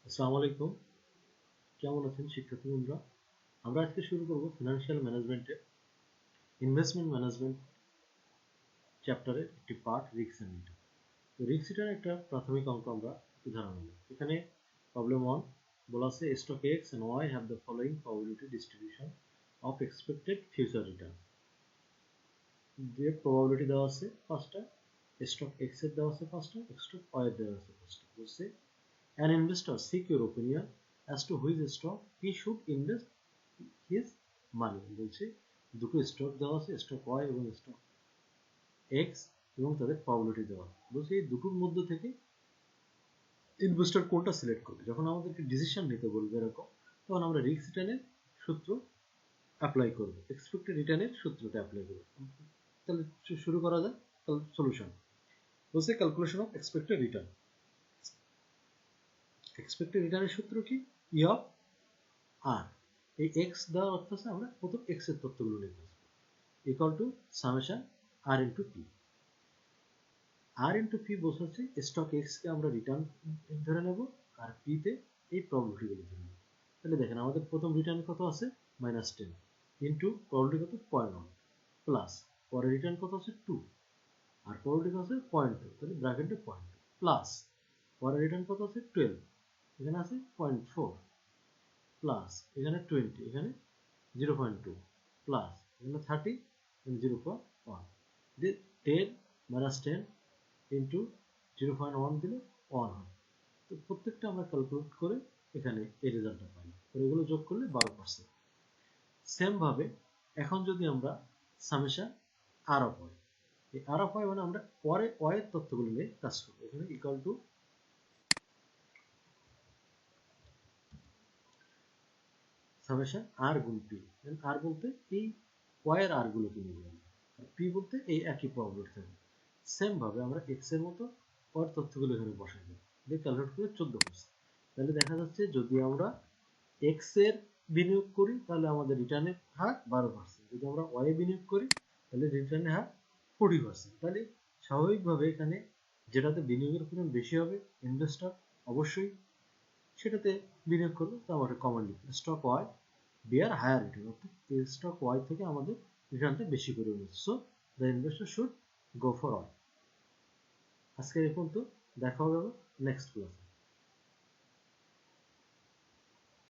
আসসালামু আলাইকুম। কেমন আছেন শিক্ষার্থী বন্ধুরা? আমরা আজকে শুরু করব ফিনান্সিয়াল ম্যানেজমেন্টের ইনভেস্টমেন্ট ম্যানেজমেন্ট চ্যাপ্টারের একটি পার্ট রিস্ক এন্ড রিটার্ন। তো রিস্ক রিটার্ন একটা প্রাথমিক অঙ্ক আমরা উদাহরণ নেব। এখানে প্রবলেম 1 বলা আছে stock X and Y have the following probability distribution of expected future return. যে প্রবাবিলিটি দেওয়া আছে পাঁচটা, স্টক এক্স এর দেওয়া আছে পাঁচটা, স্টক ওয়াই এর দেওয়া আছে পাঁচটা। বলছে an investor seek your opinion as to which stock he should invest his money। বলছে দুটো স্টক দেওয়া আছে, স্টক ওয়াই এবং স্টক এক্স, এবং তাদের প্রবাবিলিটি দেওয়া। বলছে এই দুটোর মধ্যে থেকে ইনভেস্টর কোনটা সিলেক্ট করবে। যখন আমাদেরকে ডিসিশন নিতে বলবে এরকম, তখন আমরা রিস্ক রিটার্নের সূত্র অ্যাপ্লাই করব, এক্সপেক্টেড রিটার্নের সূত্রটা অ্যাপ্লাই করব। তাহলে শুরু করা যায়। সলিউশন বলছে calculation of expected return. Expected রিটার্নের সূত্র কি? ই অফ আর, এই এক্স দেওয়ার অর্থ আছে আমরা প্রথম এক্স এর তথ্যগুলো লিখে আসবো, equal to summation R into P. R into P বসাচ্ছি স্টক এক্স কে আমরা রিটার্ন ধরে নেব, আর পি তে এই প্রবাবিলিটিগুলো ধরে নেব। তাহলে দেখেন আমাদের প্রথম রিটার্ন কত আছে -10 ইন্টু প্রবাবিলিটি কত 0.1 প্লাস পরে রিটার্ন কত আছে 2 আর প্রবাবিলিটি কত আছে 0.2, তাহলে ব্র্যাকেটে 0.2 প্লাস পরে রিটার্ন কত আছে 12, এখানে আছে 0.4 প্লাস এখানে 20, এখানে 0.2 প্লাস এখানে 30, এখানে 0.1 দিয়ে 10 মাইনাস 10 ইন্টু 0.1 দিলে 1 হয়। তো প্রত্যেকটা আমরা ক্যালকুলেট করে এখানে এই রেজাল্টটা পাই। তো এগুলো যোগ করলে 12%। সেম ভাবে এখন যদি আমরা সামেশন আর অফ হয়, এই আর অফ হয় মানে আমরা পরে ওয়াই এর তথ্যগুলো নিয়ে কাজ করব। এখানে ইকুয়াল টু সামেশন আর গুণ পি। আর বলতে এই ওয়াই এর আর গুলোকে নিয়ে যাবে, পি বলতে এই একই প্রবাবিলিটি থাকবে। সেম ভাবে আমরা এক্স এর মতো ওয়াই তথ্যগুলো এখানে বসাই দেব, দিয়ে ক্যালকুলেট করে 14%। তাহলে দেখা যাচ্ছে যদি আমরা এক্স এর বিনিয়োগ করি তাহলে আমাদের রিটার্নের হার 12%, যদি আমরা ওয়াই এ বিনিয়োগ করি তাহলে রিটার্নের হার 40%। তাহলে স্বাভাবিকভাবে এখানে যেটাতে বিনিয়োগের পরিমাণ বেশি হবে ইনভেস্টর অবশ্যই সেটাতে বিনিয়োগ করবে। তো আমাদের কমন লিখবে stock Y bear higher return, অর্থাৎ স্টক ওয়াই থেকে আমাদের রিটার্নটা বেশি করে নিচ্ছে। So the investor should go for Y. আজকে এই পর্যন্ত, দেখা হবে নেক্সট ক্লাসে।